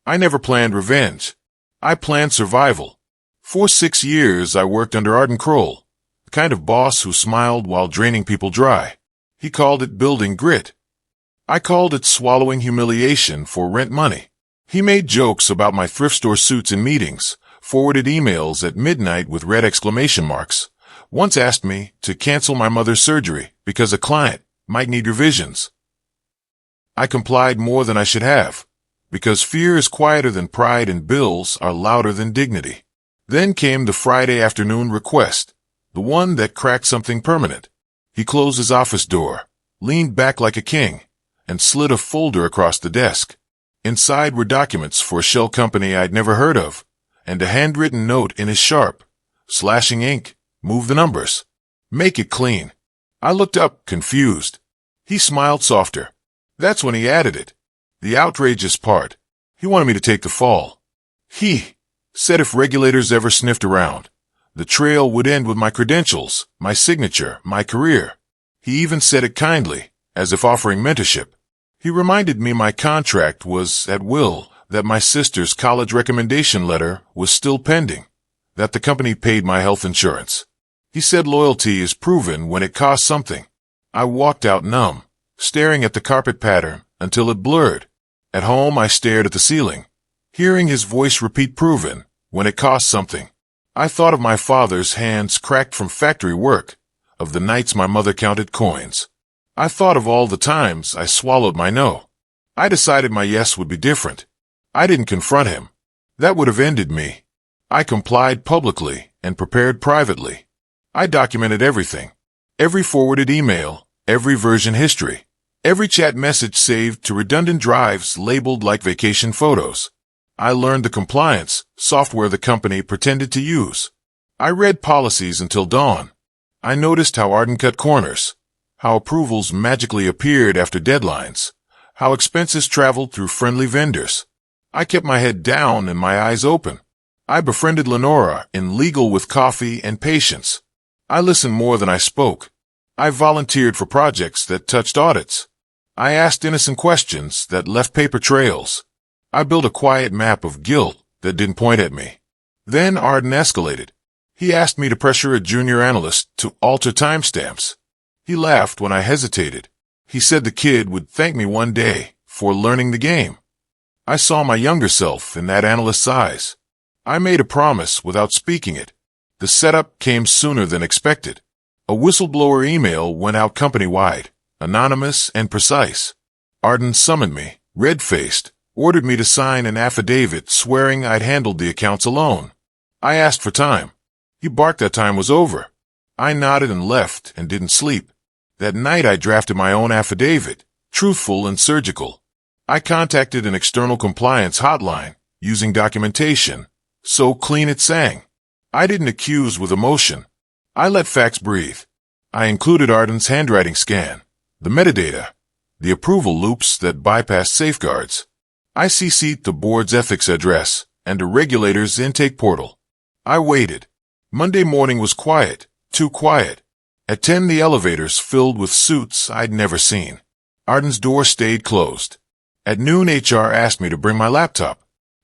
I never planned revenge. I planned survival. For 6 years, I worked under Arden Kroll, the kind of boss who smiled while draining people dry. He called it building grit. I called it swallowing humiliation for rent money. He made jokes about my thrift store suits in meetings, forwarded emails at midnight with red exclamation marks, once asked me to cancel my mother's surgery because a client might need revisions. I complied more than I should have, because fear is quieter than pride and bills are louder than dignity. Then came the Friday afternoon request, the one that cracked something permanent. He closed his office door, leaned back like a king, and slid a folder across the desk. Inside were documents for a shell company I'd never heard of, and a handwritten note in his sharp, slashing ink, "Move the numbers. Make it clean." I looked up, confused. He smiled softer. That's when he added it. The outrageous part. He wanted me to take the fall. He said if regulators ever sniffed around, the trail would end with my credentials, my signature, my career. He even said it kindly, as if offering mentorship. He reminded me my contract was at will, that my sister's college recommendation letter was still pending, that the company paid my health insurance. He said loyalty is proven when it costs something. I walked out numb, staring at the carpet pattern until it blurred. At home, I stared at the ceiling, hearing his voice repeat proven when it costs something. I thought of my father's hands cracked from factory work, of the nights my mother counted coins. I thought of all the times I swallowed my no. I decided my yes would be different. I didn't confront him. That would have ended me. I complied publicly and prepared privately. I documented everything. Every forwarded email, every version history, every chat message saved to redundant drives labeled like vacation photos. I learned the compliance software the company pretended to use. I read policies until dawn. I noticed how Arden cut corners, how approvals magically appeared after deadlines, how expenses traveled through friendly vendors. I kept my head down and my eyes open. I befriended Lenora in Legal with Coffee and Patience. I listened more than I spoke. I volunteered for projects that touched audits. I asked innocent questions that left paper trails. I built a quiet map of guilt that didn't point at me. Then Arden escalated. He asked me to pressure a junior analyst to alter timestamps. He laughed when I hesitated. He said the kid would thank me one day for learning the game. I saw my younger self in that analyst's eyes. I made a promise without speaking it. The setup came sooner than expected. A whistleblower email went out company-wide, anonymous and precise. Arden summoned me, red-faced, ordered me to sign an affidavit swearing I'd handled the accounts alone. I asked for time. He barked that time was over. I nodded and left and didn't sleep. That night I drafted my own affidavit, truthful and surgical. I contacted an external compliance hotline, using documentation, so clean it sang. I didn't accuse with emotion. I let facts breathe. I included Arden's handwriting scan, the metadata, the approval loops that bypassed safeguards. I CC'd the board's ethics address and a regulator's intake portal. I waited. Monday morning was quiet, too quiet. At 10, the elevators filled with suits I'd never seen. Arden's door stayed closed. At noon, HR asked me to bring my laptop.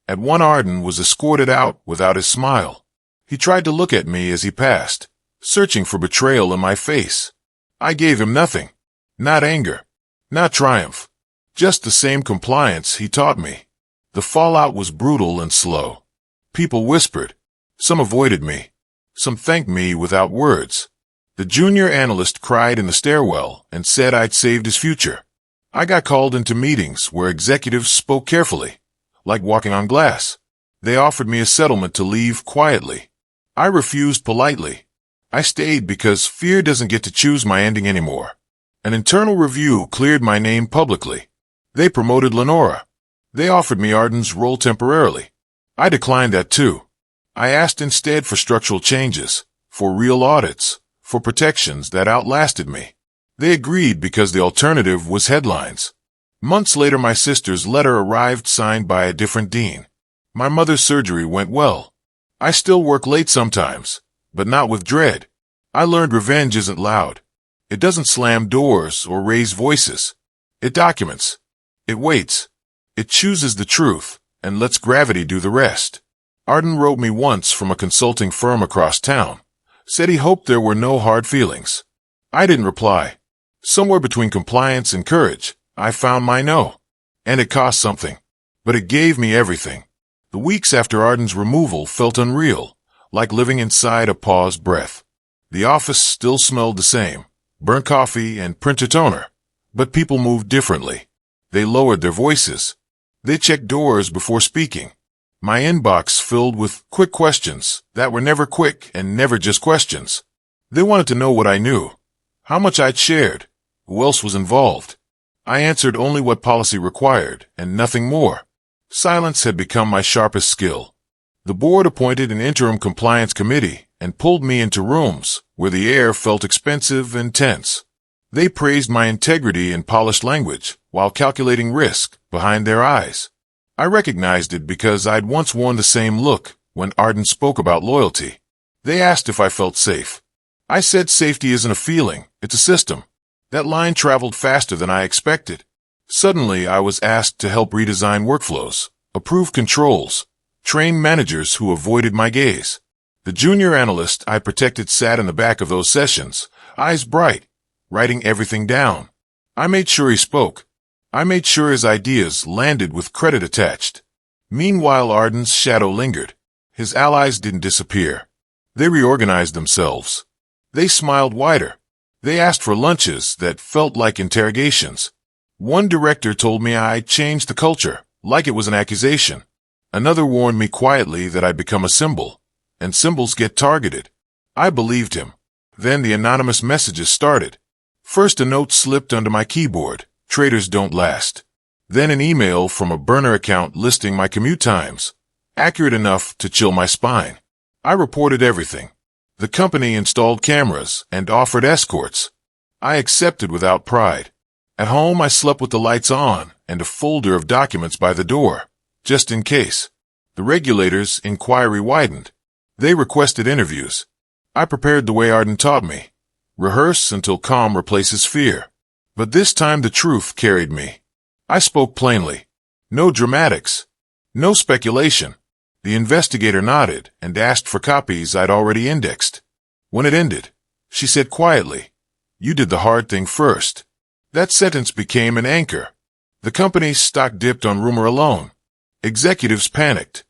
At 1, Arden was escorted out without his smile. He tried to look at me as he passed, searching for betrayal in my face. I gave him nothing. Not anger. Not triumph. Just the same compliance he taught me. The fallout was brutal and slow. People whispered. Some avoided me. Some thanked me without words. The junior analyst cried in the stairwell and said I'd saved his future. I got called into meetings where executives spoke carefully, like walking on glass. They offered me a settlement to leave quietly. I refused politely. I stayed because fear doesn't get to choose my ending anymore. An internal review cleared my name publicly. They promoted Lenora. They offered me Arden's role temporarily. I declined that too. I asked instead for structural changes, for real audits, for protections that outlasted me. They agreed because the alternative was headlines. Months later, my sister's letter arrived signed by a different dean. My mother's surgery went well. I still work late sometimes, but not with dread. I learned revenge isn't loud. It doesn't slam doors or raise voices. It documents. It waits. It chooses the truth and lets gravity do the rest. Arden wrote me once from a consulting firm across town. Said he hoped there were no hard feelings. I didn't reply. Somewhere between compliance and courage, I found my no. And it cost something. But it gave me everything. The weeks after Arden's removal felt unreal, like living inside a paused breath. The office still smelled the same, burnt coffee and printer toner. But people moved differently. They lowered their voices. They checked doors before speaking. My inbox filled with quick questions that were never quick and never just questions. They wanted to know what I knew, how much I'd shared, who else was involved. I answered only what policy required and nothing more. Silence had become my sharpest skill. The board appointed an interim compliance committee and pulled me into rooms where the air felt expensive and tense. They praised my integrity and polished language while calculating risk behind their eyes. I recognized it because I'd once worn the same look when Arden spoke about loyalty. They asked if I felt safe. I said safety isn't a feeling, it's a system. That line traveled faster than I expected. Suddenly, I was asked to help redesign workflows, approve controls, train managers who avoided my gaze. The junior analyst I protected sat in the back of those sessions, eyes bright, writing everything down. I made sure he spoke. I made sure his ideas landed with credit attached. Meanwhile, Arden's shadow lingered. His allies didn't disappear. They reorganized themselves. They smiled wider. They asked for lunches that felt like interrogations. One director told me I changed the culture, like it was an accusation. Another warned me quietly that I'd become a symbol, and symbols get targeted. I believed him. Then the anonymous messages started. First, a note slipped under my keyboard. Traitors don't last. Then an email from a burner account listing my commute times, accurate enough to chill my spine. I reported everything. The company installed cameras and offered escorts. I accepted without pride. At home, I slept with the lights on and a folder of documents by the door, just in case. The regulators' inquiry widened. They requested interviews. I prepared the way Arden taught me. Rehearse until calm replaces fear. But this time the truth carried me. I spoke plainly. No dramatics. No speculation. The investigator nodded and asked for copies I'd already indexed. When it ended, she said quietly, "You did the hard thing first." That sentence became an anchor. The company's stock dipped on rumor alone. Executives panicked.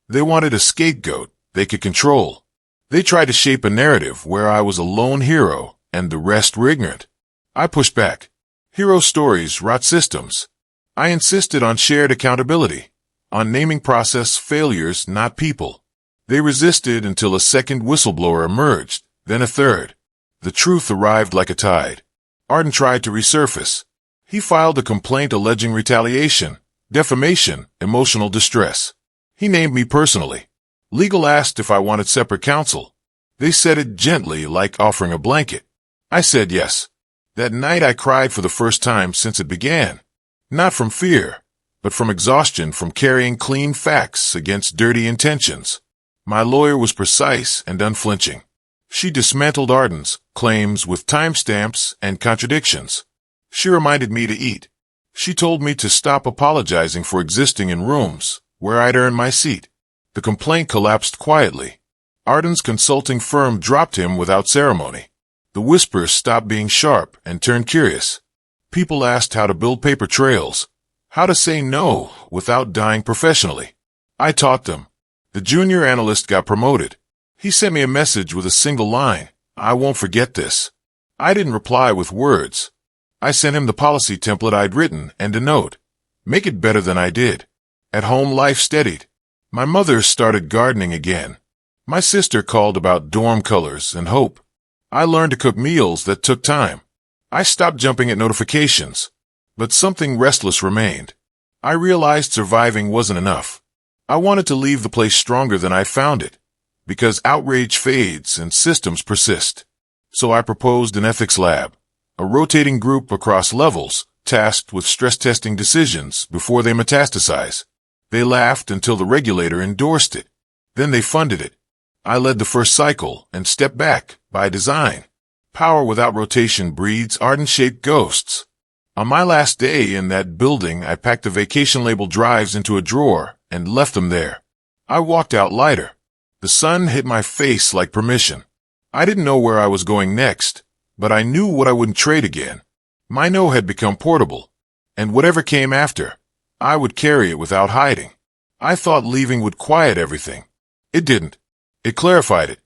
They wanted a scapegoat they could control. They tried to shape a narrative where I was a lone hero and the rest were ignorant. I pushed back. Hero stories rot systems. I insisted on shared accountability, on naming process failures, not people. They resisted until a second whistleblower emerged, then a third. The truth arrived like a tide. Arden tried to resurface. He filed a complaint alleging retaliation, defamation, emotional distress. He named me personally. Legal asked if I wanted separate counsel. They said it gently, like offering a blanket. I said yes. That night I cried for the first time since it began. Not from fear, but from exhaustion from carrying clean facts against dirty intentions. My lawyer was precise and unflinching. She dismantled Arden's claims with timestamps and contradictions. She reminded me to eat. She told me to stop apologizing for existing in rooms where I'd earned my seat. The complaint collapsed quietly. Arden's consulting firm dropped him without ceremony. The whispers stopped being sharp and turned curious. People asked how to build paper trails, how to say no without dying professionally. I taught them. The junior analyst got promoted. He sent me a message with a single line, "I won't forget this." I didn't reply with words. I sent him the policy template I'd written and a note. Make it better than I did. At home, life steadied. My mother started gardening again. My sister called about dorm colors and hope. I learned to cook meals that took time. I stopped jumping at notifications. But something restless remained. I realized surviving wasn't enough. I wanted to leave the place stronger than I found it. Because outrage fades and systems persist. So I proposed an ethics lab, a rotating group across levels, tasked with stress testing decisions before they metastasize. They laughed until the regulator endorsed it. Then they funded it. I led the first cycle and stepped back by design. Power without rotation breeds Arden-shaped ghosts. On my last day in that building, I packed the vacation label drives into a drawer and left them there. I walked out lighter. The sun hit my face like permission. I didn't know where I was going next, but I knew what I wouldn't trade again. My no had become portable, and whatever came after, I would carry it without hiding. I thought leaving would quiet everything. It didn't. It clarified it.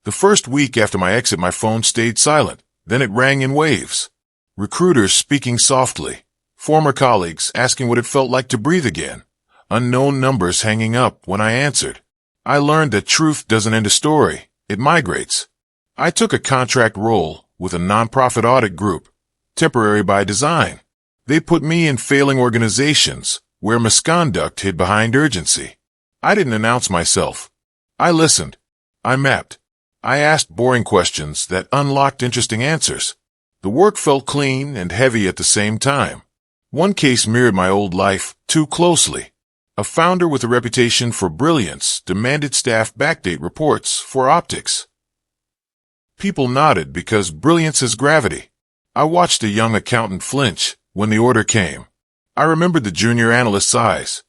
The first week after my exit, my phone stayed silent. Then it rang in waves. Recruiters speaking softly. Former colleagues asking what it felt like to breathe again. Unknown numbers hanging up when I answered. I learned that truth doesn't end a story. It migrates. I took a contract role with a nonprofit audit group, temporary by design. They put me in failing organizations where misconduct hid behind urgency. I didn't announce myself. I listened. I mapped. I asked boring questions that unlocked interesting answers. The work felt clean and heavy at the same time. One case mirrored my old life too closely. A founder with a reputation for brilliance demanded staff backdate reports for optics. People nodded because brilliance is gravity. I watched a young accountant flinch when the order came. I remembered the junior analyst's eyes.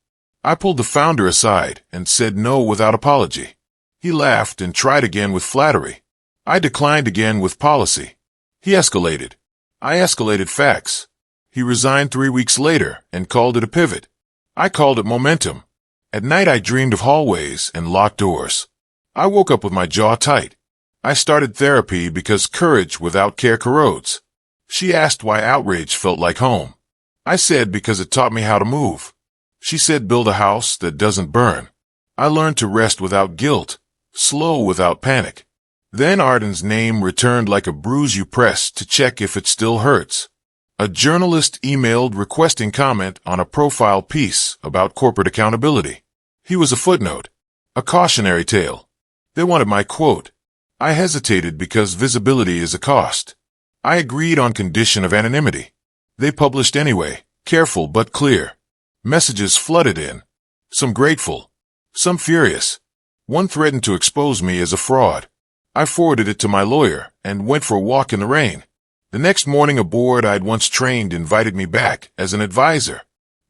I pulled the founder aside and said no without apology. He laughed and tried again with flattery. I declined again with policy. He escalated. I escalated facts. He resigned 3 weeks later and called it a pivot. I called it momentum. At night I dreamed of hallways and locked doors. I woke up with my jaw tight. I started therapy because courage without care corrodes. She asked why outrage felt like home. I said because it taught me how to move. She said build a house that doesn't burn. I learned to rest without guilt, slow without panic. Then Arden's name returned like a bruise you press to check if it still hurts. A journalist emailed requesting comment on a profile piece about corporate accountability. He was a footnote, a cautionary tale. They wanted my quote. I hesitated because visibility is a cost. I agreed on condition of anonymity. They published anyway, careful but clear. Messages flooded in. Some grateful, some furious. One threatened to expose me as a fraud. I forwarded it to my lawyer and went for a walk in the rain. The next morning, a board I'd once trained invited me back as an advisor.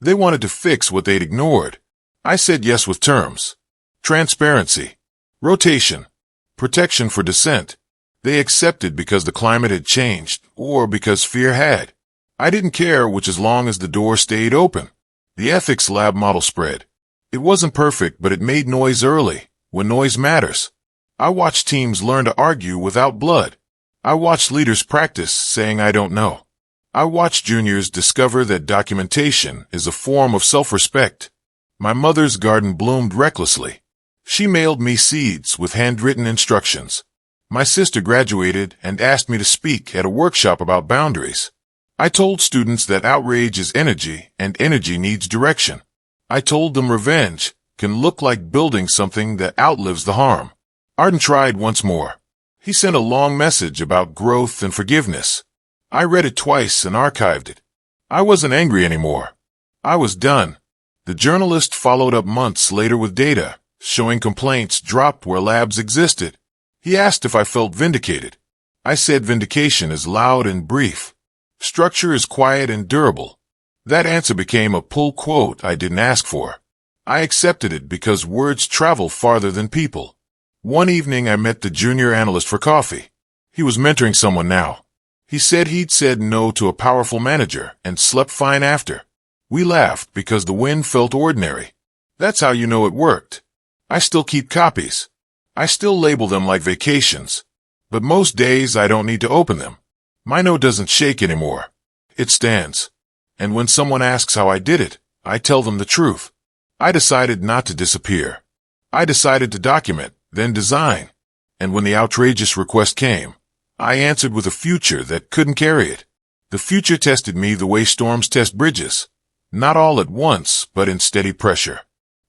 They wanted to fix what they'd ignored. I said yes with terms. Transparency, rotation, protection for dissent. They accepted because the climate had changed or because fear had. I didn't care which as long as the door stayed open. The ethics lab model spread. It wasn't perfect, but it made noise early, when noise matters. I watched teams learn to argue without blood. I watched leaders practice saying I don't know. I watched juniors discover that documentation is a form of self-respect. My mother's garden bloomed recklessly. She mailed me seeds with handwritten instructions. My sister graduated and asked me to speak at a workshop about boundaries. I told students that outrage is energy and energy needs direction. I told them revenge can look like building something that outlives the harm. Arden tried once more. He sent a long message about growth and forgiveness. I read it twice and archived it. I wasn't angry anymore. I was done. The journalist followed up months later with data, showing complaints dropped where labs existed. He asked if I felt vindicated. I said vindication is loud and brief. Structure is quiet and durable. That answer became a pull quote I didn't ask for. I accepted it because words travel farther than people. One evening I met the junior analyst for coffee. He was mentoring someone now. He said he'd said no to a powerful manager and slept fine after. We laughed because the win felt ordinary. That's how you know it worked. I still keep copies. I still label them like vacations. But most days I don't need to open them. My no doesn't shake anymore. It stands. And when someone asks how I did it, I tell them the truth. I decided not to disappear. I decided to document, then design. And when the outrageous request came, I answered with a future that couldn't carry it. The future tested me the way storms test bridges. Not all at once, but in steady pressure.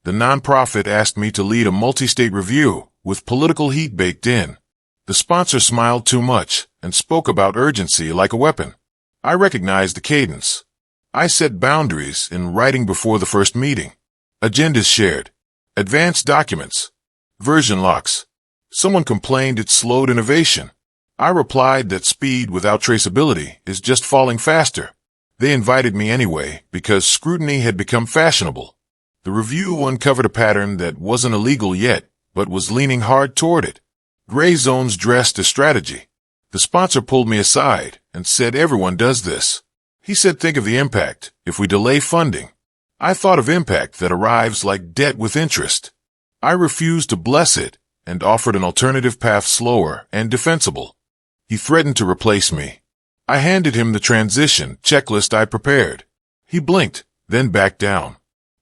The nonprofit asked me to lead a multi-state review with political heat baked in. The sponsor smiled too much and spoke about urgency like a weapon. I recognized the cadence. I set boundaries in writing before the first meeting. Agendas shared. Advanced documents. Version locks. Someone complained it slowed innovation. I replied that speed without traceability is just falling faster. They invited me anyway because scrutiny had become fashionable. The review uncovered a pattern that wasn't illegal yet, but was leaning hard toward it. Gray zones dressed as strategy. The sponsor pulled me aside and said everyone does this. He said think of the impact if we delay funding. I thought of impact that arrives like debt with interest. I refused to bless it and offered an alternative path slower and defensible. He threatened to replace me. I handed him the transition checklist I prepared. He blinked, then backed down.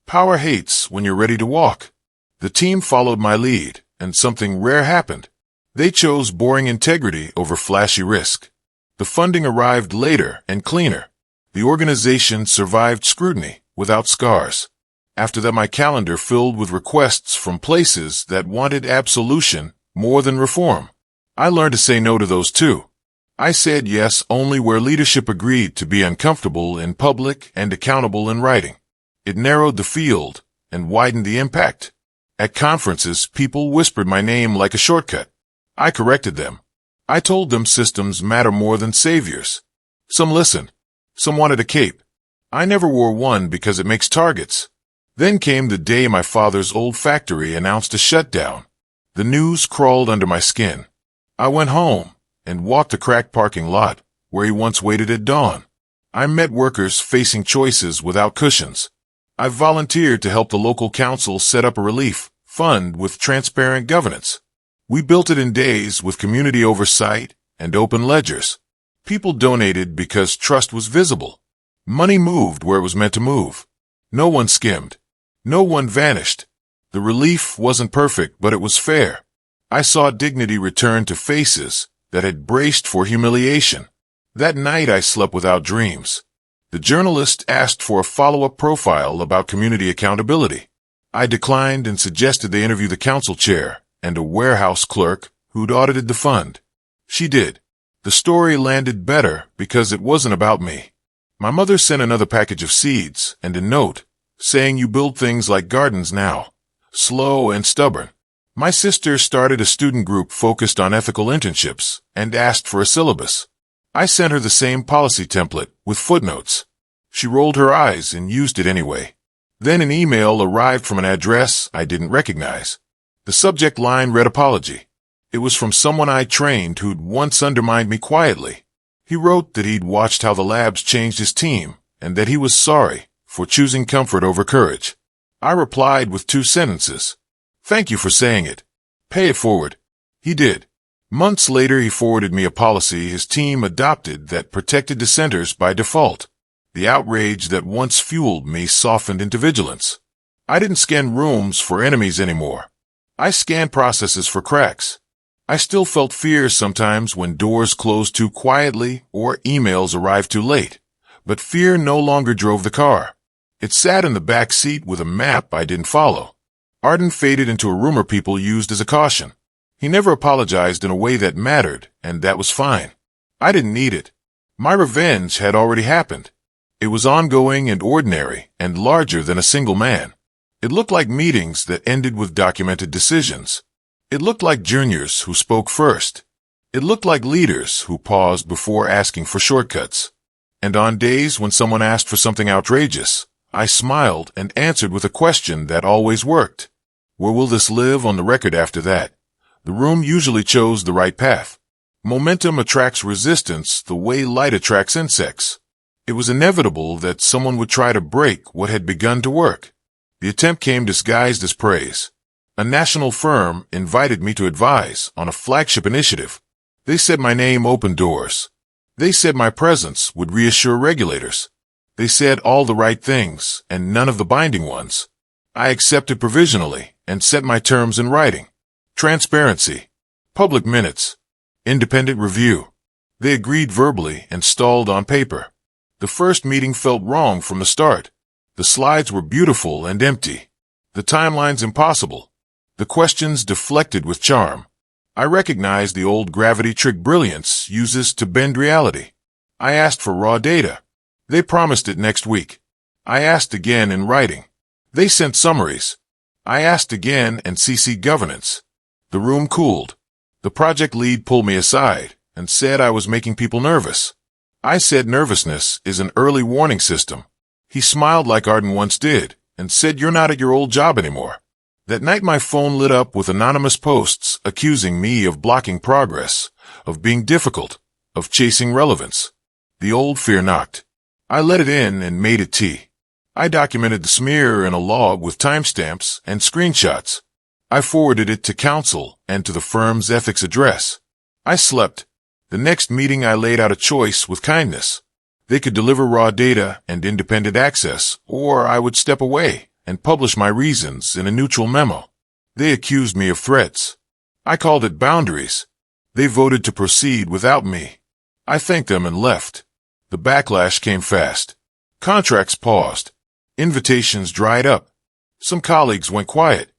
Power hates when you're ready to walk. The team followed my lead, and something rare happened. They chose boring integrity over flashy risk. The funding arrived later and cleaner. The organization survived scrutiny without scars. After that, my calendar filled with requests from places that wanted absolution more than reform. I learned to say no to those too. I said yes only where leadership agreed to be uncomfortable in public and accountable in writing. It narrowed the field and widened the impact. At conferences, people whispered my name like a shortcut. I corrected them. I told them systems matter more than saviors. Some listened. Some wanted a cape. I never wore one because it makes targets. Then came the day my father's old factory announced a shutdown. The news crawled under my skin. I went home and walked a cracked parking lot where he once waited at dawn. I met workers facing choices without cushions. I volunteered to help the local council set up a relief fund with transparent governance. We built it in days with community oversight and open ledgers. People donated because trust was visible. Money moved where it was meant to move. No one skimmed. No one vanished. The relief wasn't perfect, but it was fair. I saw dignity return to faces that had braced for humiliation. That night I slept without dreams. The journalist asked for a follow-up profile about community accountability. I declined and suggested they interview the council chair and a warehouse clerk who'd audited the fund. She did. The story landed better because it wasn't about me. My mother sent another package of seeds and a note saying you build things like gardens now. Slow and stubborn. My sister started a student group focused on ethical internships and asked for a syllabus. I sent her the same policy template with footnotes. She rolled her eyes and used it anyway. Then an email arrived from an address I didn't recognize. The subject line read apology. It was from someone I trained who'd once undermined me quietly. He wrote that he'd watched how the labs changed his team and that he was sorry for choosing comfort over courage. I replied with 2 sentences. Thank you for saying it. Pay it forward. He did. Months later, he forwarded me a policy his team adopted that protected dissenters by default. The outrage that once fueled me softened into vigilance. I didn't scan rooms for enemies anymore. I scanned processes for cracks. I still felt fear sometimes when doors closed too quietly or emails arrived too late. But fear no longer drove the car. It sat in the back seat with a map I didn't follow. Arden faded into a rumor people used as a caution. He never apologized in a way that mattered, and that was fine. I didn't need it. My revenge had already happened. It was ongoing and ordinary and larger than a single man. It looked like meetings that ended with documented decisions. It looked like juniors who spoke first. It looked like leaders who paused before asking for shortcuts. And on days when someone asked for something outrageous, I smiled and answered with a question that always worked. Where will this live on the record after that? The room usually chose the right path. Momentum attracts resistance the way light attracts insects. It was inevitable that someone would try to break what had begun to work. The attempt came disguised as praise. A national firm invited me to advise on a flagship initiative. They said my name opened doors. They said my presence would reassure regulators. They said all the right things and none of the binding ones. I accepted provisionally and set my terms in writing. Transparency. Public minutes. Independent review. They agreed verbally and stalled on paper. The first meeting felt wrong from the start. The slides were beautiful and empty. The timelines impossible. The questions deflected with charm. I recognized the old gravity trick brilliance uses to bend reality. I asked for raw data. They promised it next week. I asked again in writing. They sent summaries. I asked again and CC governance. The room cooled. The project lead pulled me aside and said I was making people nervous. I said nervousness is an early warning system. He smiled like Arden once did and said you're not at your old job anymore. That night my phone lit up with anonymous posts accusing me of blocking progress, of being difficult, of chasing relevance. The old fear knocked. I let it in and made it tea. I documented the smear in a log with timestamps and screenshots. I forwarded it to counsel and to the firm's ethics address. I slept. The next meeting I laid out a choice with kindness. They could deliver raw data and independent access, or I would step away and publish my reasons in a neutral memo. They accused me of threats. I called it boundaries. They voted to proceed without me. I thanked them and left. The backlash came fast. Contracts paused. Invitations dried up. Some colleagues went quiet.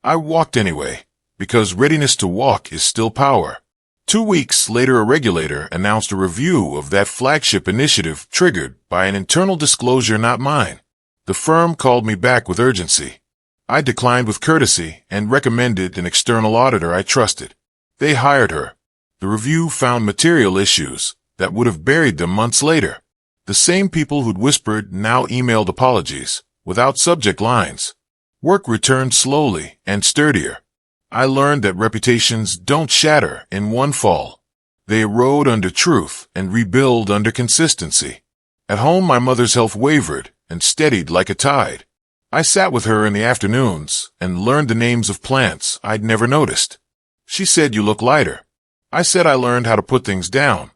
I walked anyway, because readiness to walk is still power. 2 weeks later, a regulator announced a review of that flagship initiative triggered by an internal disclosure not mine. The firm called me back with urgency. I declined with courtesy and recommended an external auditor I trusted. They hired her. The review found material issues that would have buried them months later. The same people who'd whispered now emailed apologies, without subject lines. Work returned slowly and sturdier. I learned that reputations don't shatter in one fall. They erode under truth and rebuild under consistency. At home, my mother's health wavered and steadied like a tide. I sat with her in the afternoons and learned the names of plants I'd never noticed. She said, "You look lighter." I said I learned how to put things down.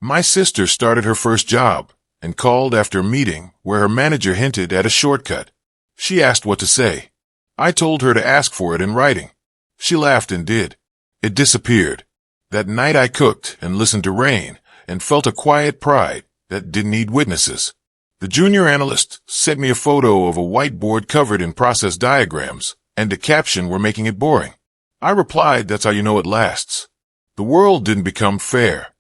My sister started her first job and called after a meeting where her manager hinted at a shortcut. She asked what to say. I told her to ask for it in writing. She laughed and did. It disappeared. That night I cooked and listened to rain and felt a quiet pride that didn't need witnesses. The junior analyst sent me a photo of a whiteboard covered in process diagrams and a caption, "We're making it boring." I replied, "That's how you know it lasts." The world didn't become fair.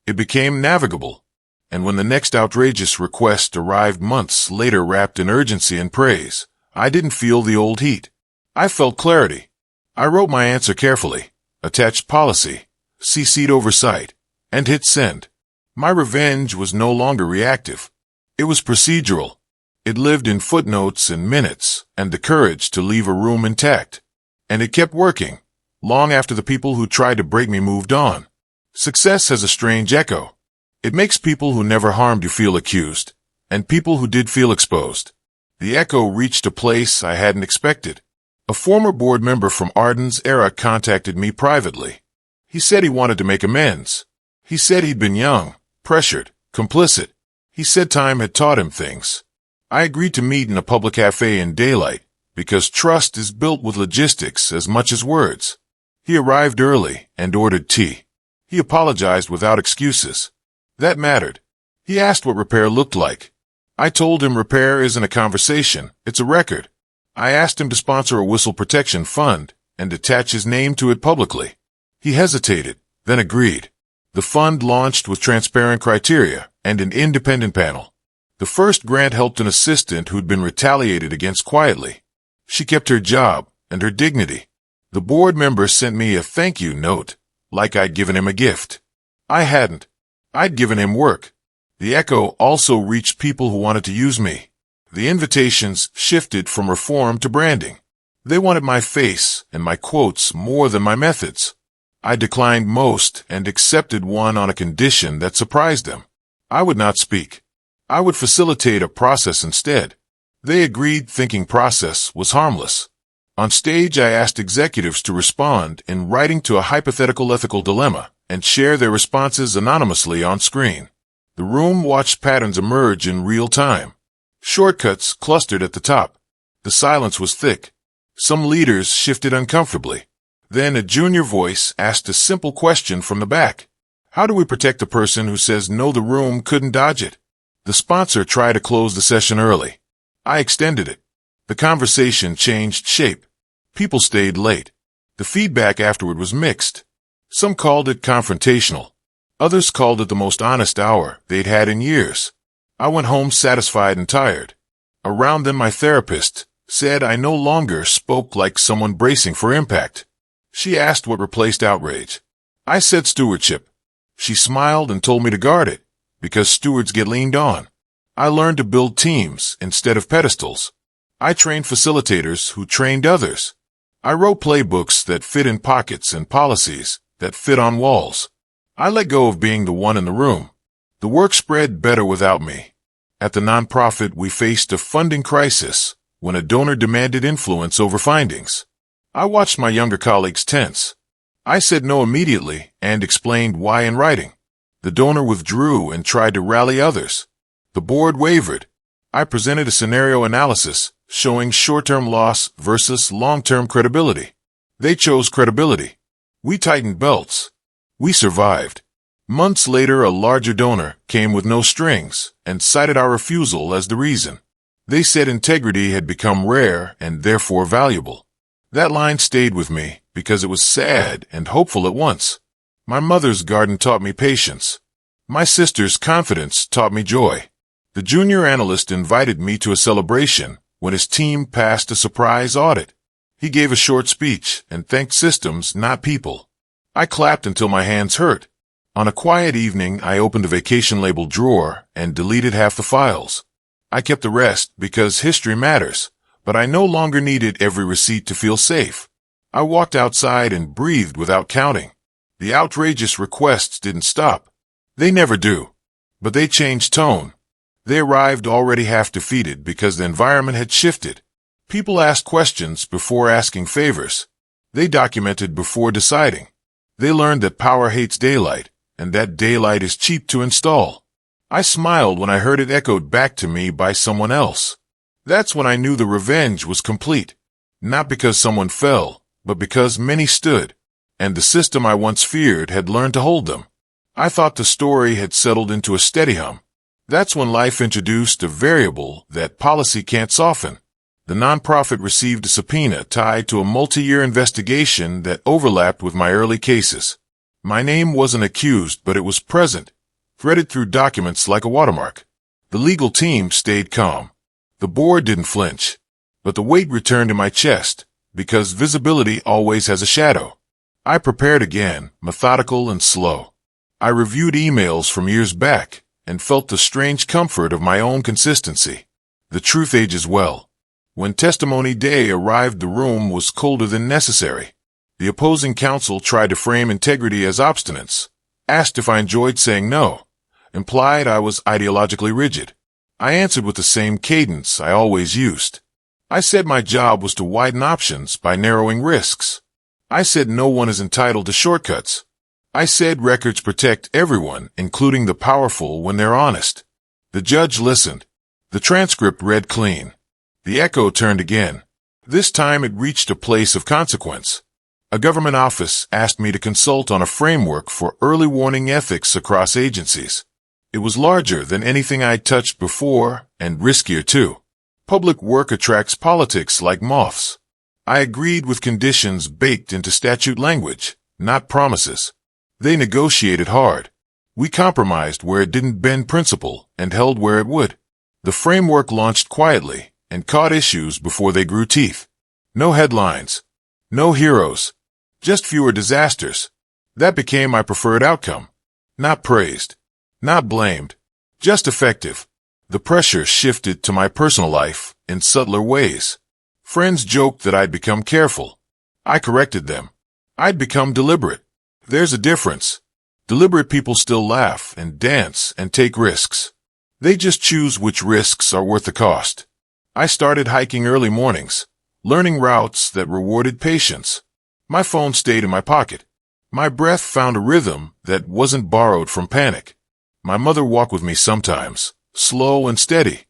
It became navigable. And when the next outrageous request arrived months later wrapped in urgency and praise, I didn't feel the old heat. I felt clarity. I wrote my answer carefully, attached policy, CC'd oversight, and hit send. My revenge was no longer reactive. It was procedural. It lived in footnotes and minutes and the courage to leave a room intact. And it kept working, long after the people who tried to break me moved on. Success has a strange echo. It makes people who never harmed you feel accused, and people who did feel exposed. The echo reached a place I hadn't expected. A former board member from Arden's era contacted me privately. He said he wanted to make amends. He said he'd been young, pressured, complicit. He said time had taught him things. I agreed to meet in a public cafe in daylight, because trust is built with logistics as much as words. He arrived early and ordered tea. He apologized without excuses. That mattered. He asked what repair looked like. I told him repair isn't a conversation, it's a record. I asked him to sponsor a whistle protection fund and attach his name to it publicly. He hesitated, then agreed. The fund launched with transparent criteria and an independent panel. The first grant helped an assistant who'd been retaliated against quietly. She kept her job and her dignity. The board member sent me a thank you note, like I'd given him a gift. I hadn't. I'd given him work. The echo also reached people who wanted to use me. The invitations shifted from reform to branding. They wanted my face and my quotes more than my methods. I declined most and accepted one on a condition that surprised them. I would not speak. I would facilitate a process instead. They agreed, thinking process was harmless. On stage, I asked executives to respond in writing to a hypothetical ethical dilemma and share their responses anonymously on screen. The room watched patterns emerge in real time. Shortcuts clustered at the top. The silence was thick. Some leaders shifted uncomfortably. Then a junior voice asked a simple question from the back. How do we protect the person who says no, the room couldn't dodge it? The sponsor tried to close the session early. I extended it. The conversation changed shape. People stayed late. The feedback afterward was mixed. Some called it confrontational. Others called it the most honest hour they'd had in years. I went home satisfied and tired. Around them, my therapist said I no longer spoke like someone bracing for impact. She asked what replaced outrage. I said stewardship. She smiled and told me to guard it, because stewards get leaned on. I learned to build teams instead of pedestals. I trained facilitators who trained others. I wrote playbooks that fit in pockets and policies that fit on walls. I let go of being the one in the room. The work spread better without me. At the nonprofit, we faced a funding crisis when a donor demanded influence over findings. I watched my younger colleagues tense. I said no immediately and explained why in writing. The donor withdrew and tried to rally others. The board wavered. I presented a scenario analysis showing short-term loss versus long-term credibility. They chose credibility. We tightened belts. We survived. Months later, a larger donor came with no strings and cited our refusal as the reason. They said integrity had become rare and therefore valuable. That line stayed with me because it was sad and hopeful at once. My mother's garden taught me patience. My sister's confidence taught me joy. The junior analyst invited me to a celebration when his team passed a surprise audit. He gave a short speech and thanked systems, not people. I clapped until my hands hurt. On a quiet evening, I opened a vacation-labeled drawer and deleted half the files. I kept the rest because history matters, but I no longer needed every receipt to feel safe. I walked outside and breathed without counting. The outrageous requests didn't stop. They never do. But they changed tone. They arrived already half defeated because the environment had shifted. People asked questions before asking favors. They documented before deciding. They learned that power hates daylight, and that daylight is cheap to install. I smiled when I heard it echoed back to me by someone else. That's when I knew the revenge was complete. Not because someone fell, but because many stood, and the system I once feared had learned to hold them. I thought the story had settled into a steady hum. That's when life introduced a variable that policy can't soften. The nonprofit received a subpoena tied to a multi-year investigation that overlapped with my early cases. My name wasn't accused, but it was present, threaded through documents like a watermark. The legal team stayed calm. The board didn't flinch, but the weight returned to my chest, because visibility always has a shadow. I prepared again, methodical and slow. I reviewed emails from years back and felt the strange comfort of my own consistency. The truth ages well. When testimony day arrived, the room was colder than necessary. The opposing counsel tried to frame integrity as obstinance, asked if I enjoyed saying no, implied I was ideologically rigid. I answered with the same cadence I always used. I said my job was to widen options by narrowing risks. I said no one is entitled to shortcuts. I said records protect everyone, including the powerful, when they're honest. The judge listened. The transcript read clean. The echo turned again. This time it reached a place of consequence. A government office asked me to consult on a framework for early warning ethics across agencies. It was larger than anything I'd touched before, and riskier too. Public work attracts politics like moths. I agreed with conditions baked into statute language, not promises. They negotiated hard. We compromised where it didn't bend principle and held where it would. The framework launched quietly and caught issues before they grew teeth. No headlines. No heroes. Just fewer disasters. That became my preferred outcome. Not praised. Not blamed. Just effective. The pressure shifted to my personal life in subtler ways. Friends joked that I'd become careful. I corrected them. I'd become deliberate. There's a difference. Deliberate people still laugh and dance and take risks. They just choose which risks are worth the cost. I started hiking early mornings, learning routes that rewarded patience. My phone stayed in my pocket. My breath found a rhythm that wasn't borrowed from panic. My mother walked with me sometimes, slow and steady,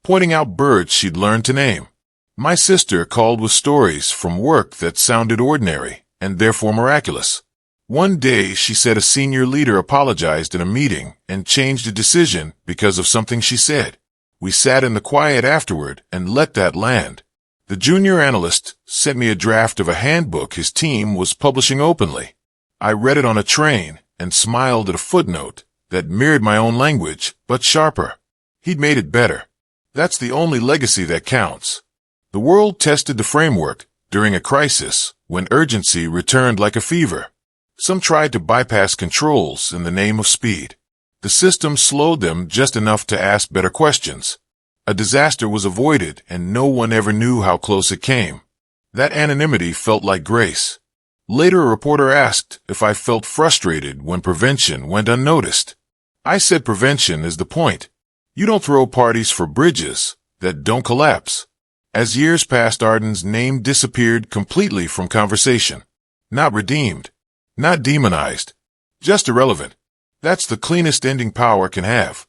pointing out birds she'd learned to name. My sister called with stories from work that sounded ordinary and therefore miraculous. One day, she said a senior leader apologized in a meeting and changed a decision because of something she said. We sat in the quiet afterward and let that land. The junior analyst sent me a draft of a handbook his team was publishing openly. I read it on a train and smiled at a footnote that mirrored my own language, but sharper. He'd made it better. That's the only legacy that counts. The world tested the framework during a crisis when urgency returned like a fever. Some tried to bypass controls in the name of speed. The system slowed them just enough to ask better questions. A disaster was avoided, and no one ever knew how close it came. That anonymity felt like grace. Later, a reporter asked if I felt frustrated when prevention went unnoticed. I said prevention is the point. You don't throw parties for bridges that don't collapse. As years passed, Arden's name disappeared completely from conversation. Not redeemed. Not demonized. Just irrelevant. That's the cleanest ending power can have.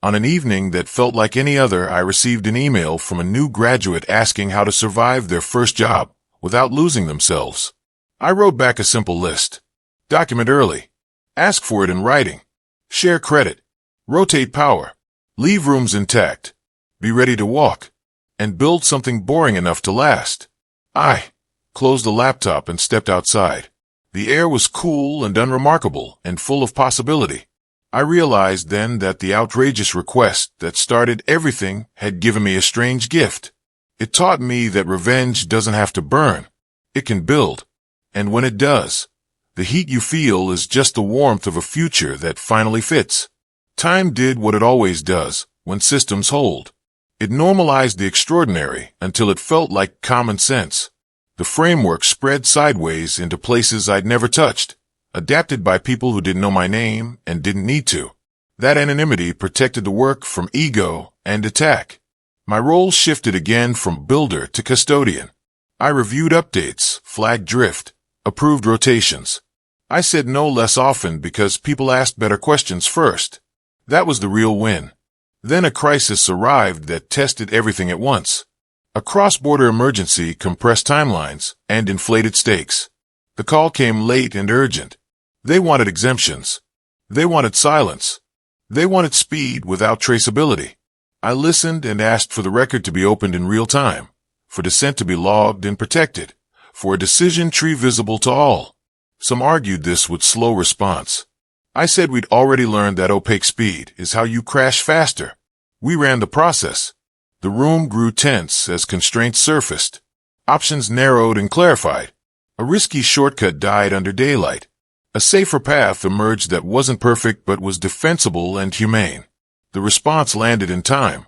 On an evening that felt like any other, I received an email from a new graduate asking how to survive their first job without losing themselves. I wrote back a simple list. Document early. Ask for it in writing. Share credit. Rotate power. Leave rooms intact. Be ready to walk. And build something boring enough to last. I closed the laptop and stepped outside. The air was cool and unremarkable and full of possibility. I realized then that the outrageous request that started everything had given me a strange gift. It taught me that revenge doesn't have to burn. It can build. And when it does, the heat you feel is just the warmth of a future that finally fits. Time did what it always does when systems hold. It normalized the extraordinary until it felt like common sense. The framework spread sideways into places I'd never touched, adapted by people who didn't know my name and didn't need to. That anonymity protected the work from ego and attack. My role shifted again from builder to custodian. I reviewed updates, flagged drift, approved rotations. I said no less often because people asked better questions first. That was the real win. Then a crisis arrived that tested everything at once. A cross-border emergency compressed timelines and inflated stakes. The call came late and urgent. They wanted exemptions. They wanted silence. They wanted speed without traceability. I listened and asked for the record to be opened in real time, for dissent to be logged and protected, for a decision tree visible to all. Some argued this would slow response. I said we'd already learned that opaque speed is how you crash faster. We ran the process. The room grew tense as constraints surfaced. Options narrowed and clarified. A risky shortcut died under daylight. A safer path emerged that wasn't perfect but was defensible and humane. The response landed in time.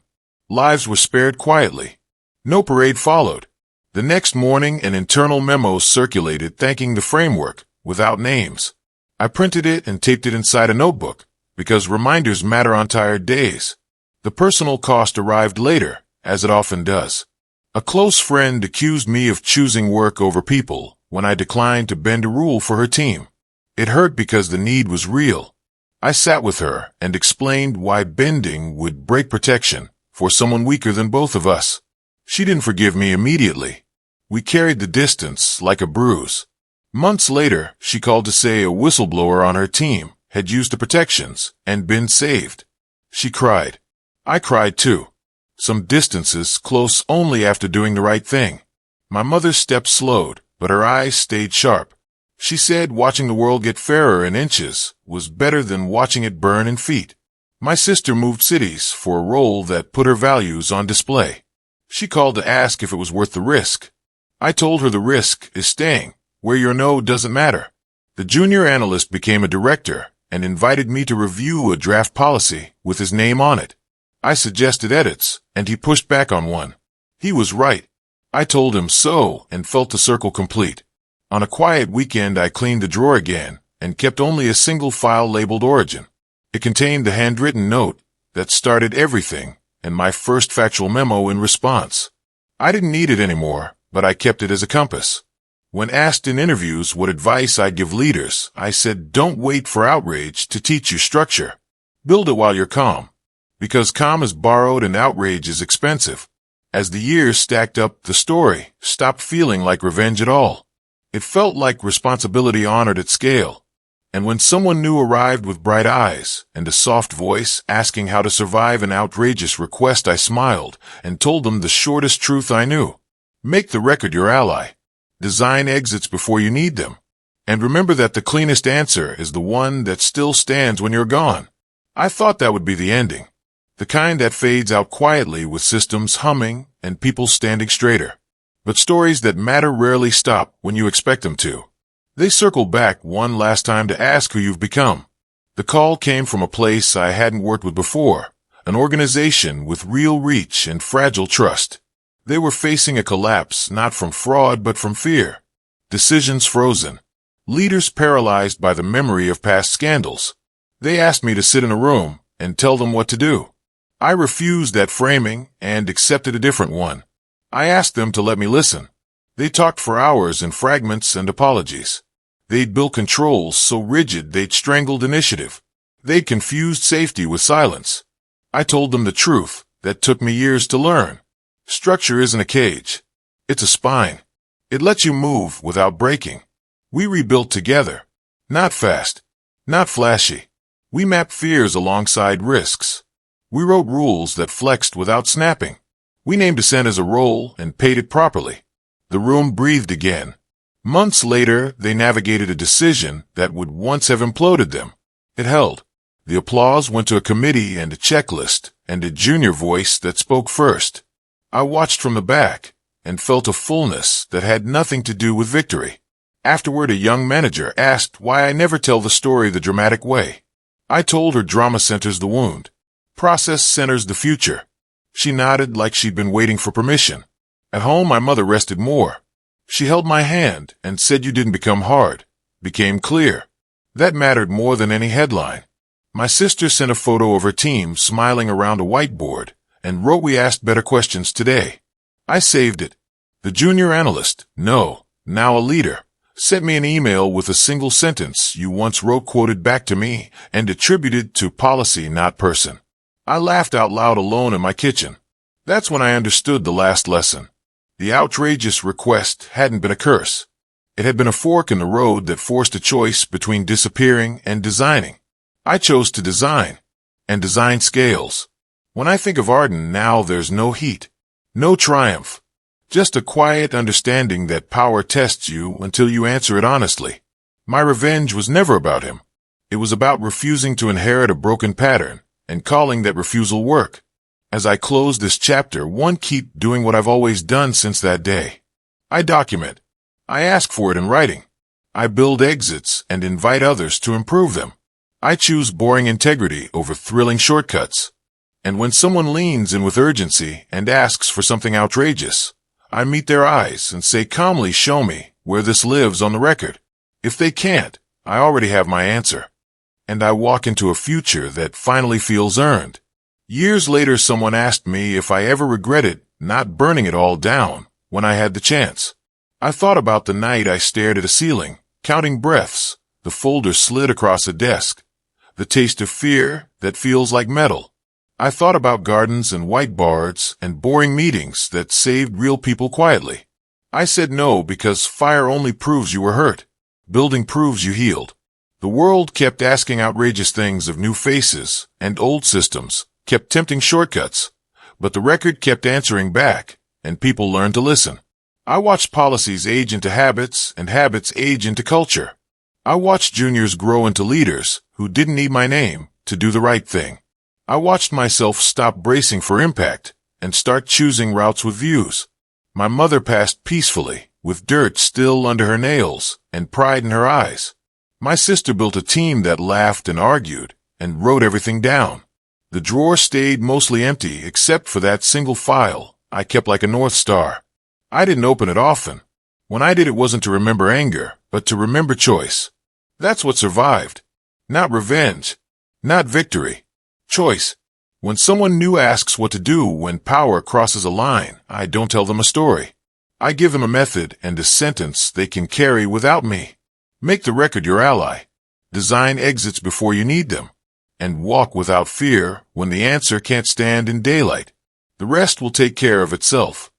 Lives were spared quietly. No parade followed. The next morning, an internal memo circulated thanking the framework, without names. I printed it and taped it inside a notebook, because reminders matter on tired days. The personal cost arrived later, as it often does. A close friend accused me of choosing work over people when I declined to bend a rule for her team. It hurt because the need was real. I sat with her and explained why bending would break protection for someone weaker than both of us. She didn't forgive me immediately. We carried the distance like a bruise. Months later, she called to say a whistleblower on her team had used the protections and been saved. She cried. I cried too. Some distances close only after doing the right thing. My mother's steps slowed, but her eyes stayed sharp. She said watching the world get fairer in inches was better than watching it burn in feet. My sister moved cities for a role that put her values on display. She called to ask if it was worth the risk. I told her the risk is staying, where your no doesn't matter. The junior analyst became a director and invited me to review a draft policy with his name on it. I suggested edits, and he pushed back on one. He was right. I told him so and felt the circle complete. On a quiet weekend, I cleaned the drawer again and kept only a single file labeled Origin. It contained the handwritten note that started everything and my first factual memo in response. I didn't need it anymore, but I kept it as a compass. When asked in interviews what advice I'd give leaders, I said don't wait for outrage to teach you structure. Build it while you're calm. Because calm is borrowed and outrage is expensive. As the years stacked up, the story stopped feeling like revenge at all. It felt like responsibility honored at scale. And when someone new arrived with bright eyes and a soft voice asking how to survive an outrageous request, I smiled and told them the shortest truth I knew. Make the record your ally. Design exits before you need them. And remember that the cleanest answer is the one that still stands when you're gone. I thought that would be the ending. The kind that fades out quietly with systems humming and people standing straighter. But stories that matter rarely stop when you expect them to. They circle back one last time to ask who you've become. The call came from a place I hadn't worked with before, an organization with real reach and fragile trust. They were facing a collapse not from fraud but from fear. Decisions frozen. Leaders paralyzed by the memory of past scandals. They asked me to sit in a room and tell them what to do. I refused that framing and accepted a different one. I asked them to let me listen. They talked for hours in fragments and apologies. They'd built controls so rigid they'd strangled initiative. They'd confused safety with silence. I told them the truth that took me years to learn. Structure isn't a cage. It's a spine. It lets you move without breaking. We rebuilt together. Not fast. Not flashy. We mapped fears alongside risks. We wrote rules that flexed without snapping. We named dissent as a role and paid it properly. The room breathed again. Months later, they navigated a decision that would once have imploded them. It held. The applause went to a committee and a checklist and a junior voice that spoke first. I watched from the back and felt a fullness that had nothing to do with victory. Afterward, a young manager asked why I never tell the story the dramatic way. I told her drama centers the wound. Process centers the future. She nodded like she'd been waiting for permission. At home, my mother rested more. She held my hand and said you didn't become hard, became clear. That mattered more than any headline. My sister sent a photo of her team smiling around a whiteboard and wrote we asked better questions today. I saved it. The junior analyst, no, now a leader, sent me an email with a single sentence you once wrote quoted back to me and attributed to policy, not person. I laughed out loud alone in my kitchen. That's when I understood the last lesson. The outrageous request hadn't been a curse. It had been a fork in the road that forced a choice between disappearing and designing. I chose to design, and design scales. When I think of Arden now, there's no heat, no triumph, just a quiet understanding that power tests you until you answer it honestly. My revenge was never about him. It was about refusing to inherit a broken pattern and calling that refusal work. As I close this chapter, one, keep doing what I've always done since that day. I document. I ask for it in writing. I build exits and invite others to improve them. I choose boring integrity over thrilling shortcuts. And when someone leans in with urgency and asks for something outrageous, I meet their eyes and say calmly, show me where this lives on the record. If they can't, I already have my answer. And I walk into a future that finally feels earned. Years later, someone asked me if I ever regretted not burning it all down when I had the chance. I thought about the night I stared at a ceiling, counting breaths, the folder slid across a desk, the taste of fear that feels like metal. I thought about gardens and whiteboards and boring meetings that saved real people quietly. I said no because fire only proves you were hurt. Building proves you healed. The world kept asking outrageous things of new faces, and old systems kept tempting shortcuts. But the record kept answering back, and people learned to listen. I watched policies age into habits, and habits age into culture. I watched juniors grow into leaders who didn't need my name to do the right thing. I watched myself stop bracing for impact and start choosing routes with views. My mother passed peacefully, with dirt still under her nails and pride in her eyes. My sister built a team that laughed and argued and wrote everything down. The drawer stayed mostly empty except for that single file I kept like a North Star. I didn't open it often. When I did, it wasn't to remember anger, but to remember choice. That's what survived. Not revenge. Not victory. Choice. When someone new asks what to do when power crosses a line, I don't tell them a story. I give them a method and a sentence they can carry without me. Make the record your ally. Design exits before you need them. And walk without fear when the answer can't stand in daylight. The rest will take care of itself.